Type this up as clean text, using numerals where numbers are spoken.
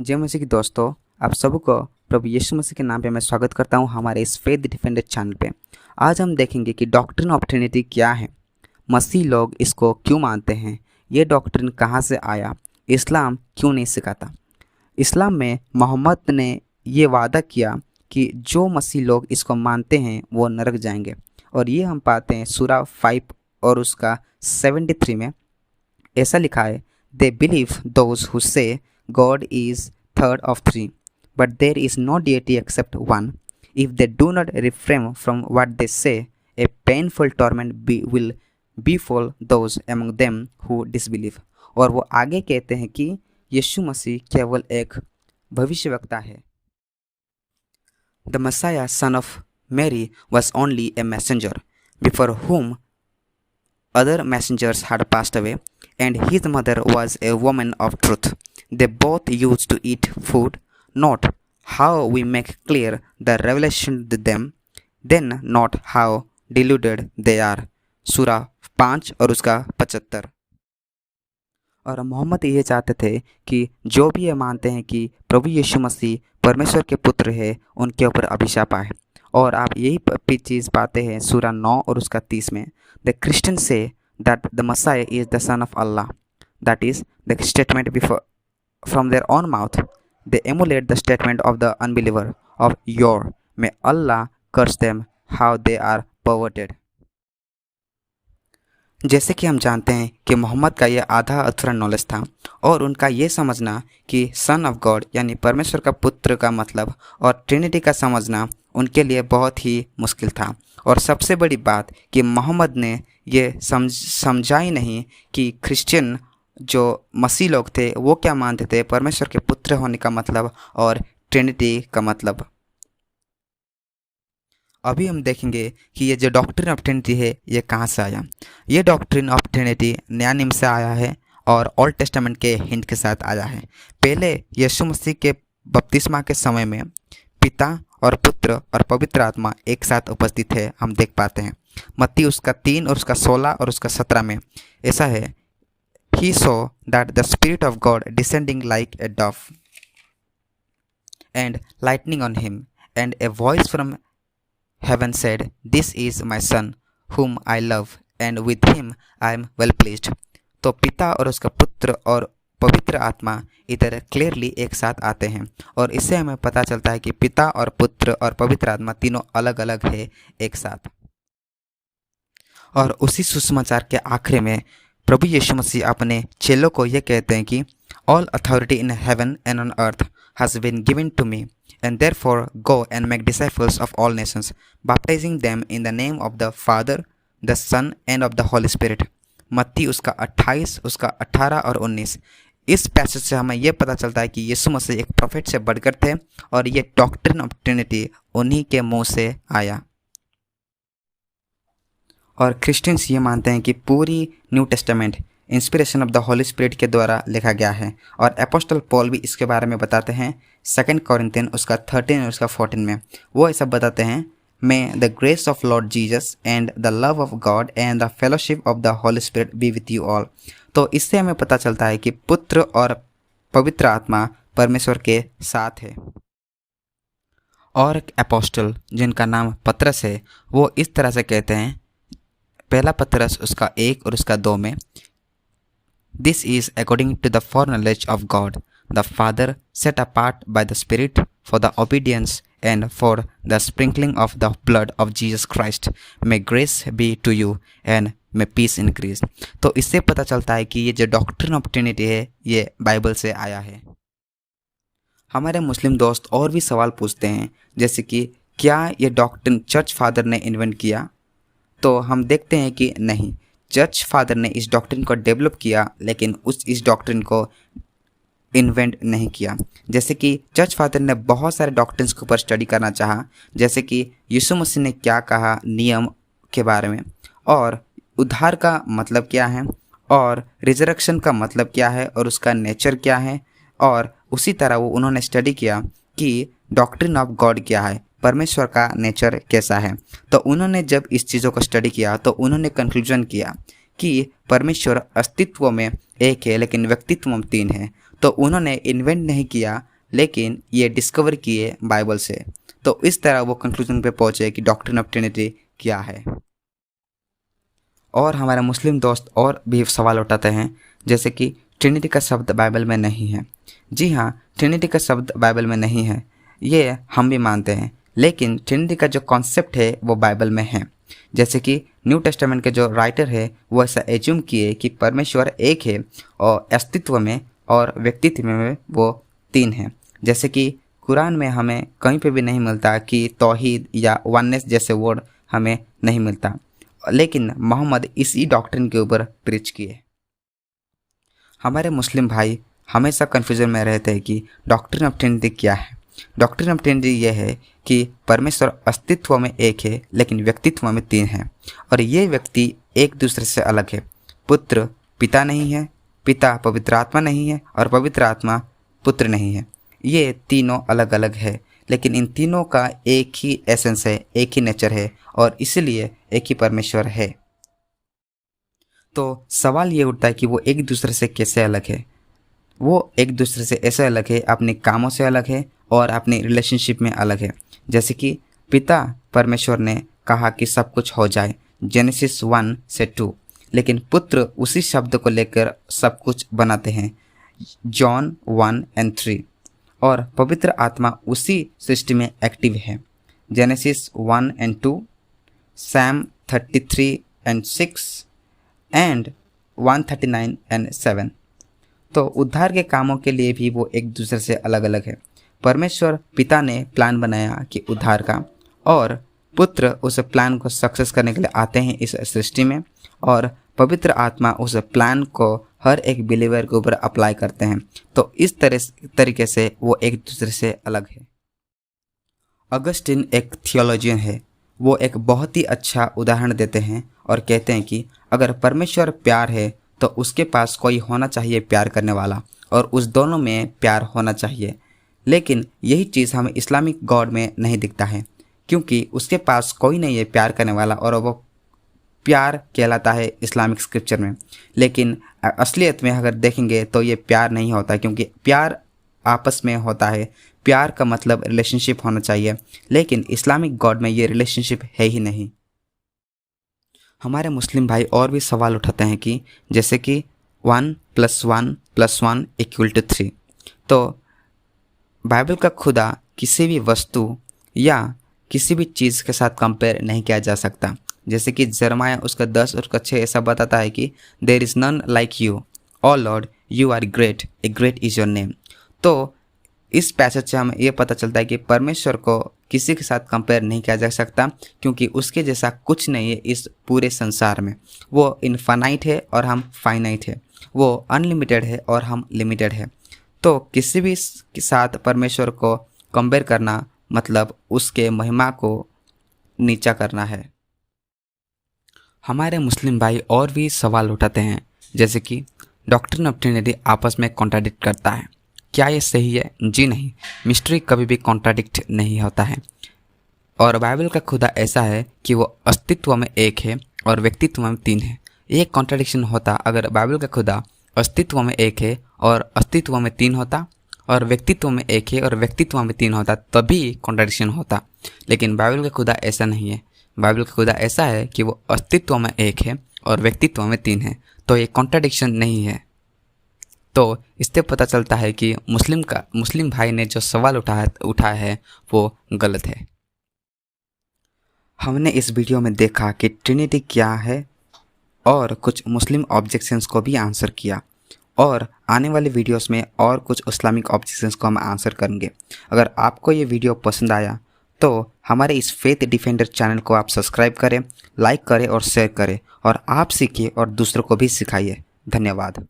जय मसीह की दोस्तों, आप सबको प्रभु यीशु मसीह के नाम पे मैं स्वागत करता हूं हमारे इस फेथ डिफेंडर चैनल पे। आज हम देखेंगे कि डॉक्ट्रिन ऑफ ट्रिनिटी क्या है, मसीह लोग इसको क्यों मानते हैं, ये डॉक्ट्रिन कहां से आया, इस्लाम क्यों नहीं सिखाता। इस्लाम में मोहम्मद ने ये वादा किया कि जो मसीह लोग इसको मानते हैं वो नरक जाएंगे, और ये हम पाते हैं सूरा 5 और उसका 73 में। ऐसा लिखा है, they believe those who say God is third of three, but there is no deity except one. If they do not refrain from what they say, a painful torment will befall those among them who disbelieve. और वो आगे कहते हैं कि यीशु मसीह केवल एक भविष्यवक्ता है। The Messiah, son of Mary, was only a messenger before whom other messengers had passed away, and his mother was a woman of truth. They both used to eat food, not how we make clear the revelation to them, then not how deluded they are. सूरा 5 और उसका 75। और मोहम्मद ये चाहते थे कि जो भी ये मानते हैं कि प्रभु यीशु मसीह परमेश्वर के पुत्र है, उनके ऊपर अभिशाप आए। और आप यही चीज़ पाते हैं सूरा 9 और उसका 30 में। The Christian say that the Messiah is the son of Allah, that is the statement before from their own mouth. They emulate the statement of the unbeliever of your may Allah curse them how they are perverted. जैसे कि हम जानते हैं कि मोहम्मद का ये आधा अधूरा नॉलेज था, और उनका ये समझना कि सन ऑफ गॉड यानी परमेश्वर का पुत्र का मतलब और ट्रिनिटी का समझना उनके लिए बहुत ही मुश्किल था। और सबसे बड़ी बात कि मोहम्मद ने ये समझा ही नहीं कि क्रिश्चियन जो मसीह लोग थे वो क्या मानते थे परमेश्वर के पुत्र होने का मतलब और ट्रिनिटी का मतलब। अभी हम देखेंगे कि ये जो डॉक्ट्रिन ऑफ ट्रिनिटी है ये कहाँ से आया। ये डॉक्ट्रिन ऑफ ट्रिनिटी नया नियम से आया है और ओल्ड टेस्टामेंट के हिंट के साथ आया है। पहले यीशु मसीह के बपतिस्मा के समय में पिता और पुत्र और पवित्र आत्मा एक साथ उपस्थित है, हम देख पाते हैं। मत्ती उसका 3 और उसका 16 और उसका 17 में ऐसा है, he saw that the spirit of God descending like a dove and lightning on him, and a voice from Heaven said, this is my son whom I love and with him I am well pleased. तो पिता और उसका पुत्र और पवित्र आत्मा इधर clearly एक साथ आते हैं, और इससे हमें पता चलता है कि पिता और पुत्र और पवित्र आत्मा तीनों अलग अलग है एक साथ। और उसी सुसमाचार के आखिरी में प्रभु यीशु मसीह अपने चेलों को यह कहते हैं कि all authority in heaven and on earth has been given to me, and therefore go and make disciples of all nations, baptizing them in the name of the Father, the Son and of the Holy Spirit. मत्ती उसका 28, उसका 18 और 19। इस passage से हमें यह पता चलता है कि यीशु मसीह एक प्रोफेट से बढ़कर थे, और ये डॉक्ट्रिन ऑफ ट्रिनिटी उन्हीं के मुंह से आया। और क्रिश्चियंस ये मानते हैं कि पूरी new testament inspiration of the Holi spirit के द्वारा लिखा गया है, और एपोस्टल पॉल भी इसके बारे में बताते हैं 2 कोरिन्थियन उसका 13 और उसका 14 में। वो ऐसा बताते हैं, मे the grace of Lord Jesus and the love of God and the fellowship of the Holi spirit B with you all. तो इससे हमें पता चलता है कि पुत्र और पवित्र आत्मा परमेश्वर के साथ है। और एक एपोस्टल जिनका नाम पतरस है, वो इस तरह से कहते हैं, पहला पतरस उसका 1 और उसका 2 में, This is according to the foreknowledge of God, the Father, set apart by the Spirit for the obedience and for the sprinkling of the blood of Jesus Christ. May grace be to you and may peace increase. तो इससे पता चलता है कि ये जो doctrine of Trinity है ये बाइबल से आया है। हमारे मुस्लिम दोस्त और भी सवाल पूछते हैं, जैसे कि क्या ये डॉक्ट्रिन चर्च फादर ने इन्वेंट किया? तो हम देखते हैं कि नहीं, चर्च फादर ने इस डॉक्ट्रिन को डेवलप किया, लेकिन इस डॉक्ट्रिन को इन्वेंट नहीं किया। जैसे कि चर्च फादर ने बहुत सारे डॉक्ट्रिन्स के ऊपर स्टडी करना चाहा, जैसे कि यीशु मसीह ने क्या कहा नियम के बारे में, और उद्धार का मतलब क्या है, और रिजरेक्शन का मतलब क्या है, और उसका नेचर क्या है। और उसी तरह वो उन्होंने स्टडी किया कि डॉक्ट्रिन ऑफ गॉड क्या है, परमेश्वर का नेचर कैसा है। तो उन्होंने जब इस चीज़ों को स्टडी किया तो उन्होंने कंक्लूजन किया कि परमेश्वर अस्तित्व में एक है लेकिन व्यक्तित्व में 3 है। तो उन्होंने इन्वेंट नहीं किया लेकिन ये डिस्कवर किए बाइबल से। तो इस तरह वो कंक्लूजन पे पहुँचे कि डॉक्ट्रिन ऑफ ट्रिनिटी क्या है। और हमारे मुस्लिम दोस्त और भी सवाल उठाते हैं, जैसे कि ट्रिनिटी का शब्द बाइबल में नहीं है। जी हाँ, ट्रिनिटी का शब्द बाइबल में नहीं है, ये हम भी मानते हैं, लेकिन ट्रिनिटी का जो कॉन्सेप्ट है वो बाइबल में है। जैसे कि न्यू टेस्टामेंट के जो राइटर है वो ऐसा एज्यूम किए कि परमेश्वर एक है और अस्तित्व में और व्यक्तित्व में वो तीन हैं। जैसे कि कुरान में हमें कहीं पे भी नहीं मिलता कि तौहीद या वननेस जैसे वर्ड हमें नहीं मिलता, लेकिन मोहम्मद इसी डॉक्ट्रिन के ऊपर प्रीच किए। हमारे मुस्लिम भाई हमेशा कन्फ्यूजन में रहते हैं कि डॉक्ट्रिन ऑफ ट्रिनिटी क्या है। डॉक्ट्रिन ऑफ ट्रिनिटी यह है कि परमेश्वर अस्तित्व में एक है लेकिन व्यक्तित्व में तीन है, और ये व्यक्ति एक दूसरे से अलग है। पुत्र पिता नहीं है, पिता पवित्र आत्मा नहीं है, और पवित्र आत्मा पुत्र नहीं है। ये तीनों अलग अलग है, लेकिन इन तीनों का एक ही एसेंस है, एक ही नेचर है, और इसलिए एक ही परमेश्वर है। तो सवाल ये उठता है कि वो एक दूसरे से कैसे अलग है। वो एक दूसरे से ऐसे अलग है, अपने कामों से अलग है और अपने रिलेशनशिप में अलग है। जैसे कि पिता परमेश्वर ने कहा कि सब कुछ हो जाए, जेनेसिस 1 से 2, लेकिन पुत्र उसी शब्द को लेकर सब कुछ बनाते हैं, जॉन 1 और 3, और पवित्र आत्मा उसी सृष्टि में एक्टिव है, जेनेसिस 1 और 2, सैम 33 और 6 एंड 139 और 7। तो उद्धार के कामों के लिए भी वो एक दूसरे से अलग अलग है। परमेश्वर पिता ने प्लान बनाया कि उद्धार का, और पुत्र उस प्लान को सक्सेस करने के लिए आते हैं इस सृष्टि में, और पवित्र आत्मा उस प्लान को हर एक बिलीवर के ऊपर अप्लाई करते हैं। तो इस तरीके से वो एक दूसरे से अलग है। अगस्टिन एक थियोलॉजियन है, वो एक बहुत ही अच्छा उदाहरण देते हैं और कहते हैं कि अगर परमेश्वर प्यार है तो उसके पास कोई होना चाहिए प्यार करने वाला, और उस दोनों में प्यार होना चाहिए। लेकिन यही चीज़ हमें इस्लामिक गॉड में नहीं दिखता है, क्योंकि उसके पास कोई नहीं है प्यार करने वाला, और वो प्यार कहलाता है इस्लामिक स्क्रिप्चर में। लेकिन असलियत में अगर देखेंगे तो ये प्यार नहीं होता, क्योंकि प्यार आपस में होता है। प्यार का मतलब रिलेशनशिप होना चाहिए, लेकिन इस्लामिक गॉड में ये रिलेशनशिप है ही नहीं। हमारे मुस्लिम भाई और भी सवाल उठाते हैं कि जैसे कि 1 + 1 + 1 = 3। तो बाइबल का खुदा किसी भी वस्तु या किसी भी चीज़ के साथ कंपेयर नहीं किया जा सकता। जैसे कि जरमाया उसका 10 और उसका 6 ऐसा बताता है कि there is none like you, O Lord you are great, a great is your name. तो इस पैसेज से हमें ये पता चलता है कि परमेश्वर को किसी के साथ कंपेयर नहीं किया जा सकता, क्योंकि उसके जैसा कुछ नहीं है इस पूरे संसार में। वो इनफाइनाइट है और हम फाइनाइट है, वो अनलिमिटेड है और हम लिमिटेड है। तो किसी भी के साथ परमेश्वर को कंपेयर करना मतलब उसके महिमा को नीचा करना है। हमारे मुस्लिम भाई और भी सवाल उठाते हैं, जैसे कि डॉक्ट्रिन ऑफ ट्रिनिटी आपस में कॉन्ट्राडिक्ट करता है, क्या ये सही है? जी नहीं, मिस्ट्री कभी भी कॉन्ट्राडिक्ट नहीं होता है। और बाइबल का खुदा ऐसा है कि वो अस्तित्व में एक है और व्यक्तित्व में तीन है। ये कॉन्ट्राडिक्शन होता अगर बाइबल का खुदा अस्तित्व में एक है और अस्तित्व में तीन होता, और व्यक्तित्व में एक है और व्यक्तित्व में तीन होता, तभी कॉन्ट्राडिक्शन होता। लेकिन बाइबल का खुदा ऐसा नहीं है। बाइबल का खुदा ऐसा है कि वो अस्तित्व में एक है और व्यक्तित्व में तीन है, तो ये कॉन्ट्राडिक्शन नहीं है। तो इससे पता चलता है कि मुस्लिम भाई ने जो सवाल उठाया है वो गलत है। हमने इस वीडियो में देखा कि ट्रिनिटी क्या है और कुछ मुस्लिम ऑब्जेक्शंस को भी आंसर किया, और आने वाले वीडियोस में और कुछ इस्लामिक ऑब्जेक्शंस को हम आंसर करेंगे। अगर आपको ये वीडियो पसंद आया तो हमारे इस फेथ डिफेंडर चैनल को आप सब्सक्राइब करें, लाइक करें और शेयर करें, और आप सीखिए और दूसरों को भी सिखाइए। धन्यवाद।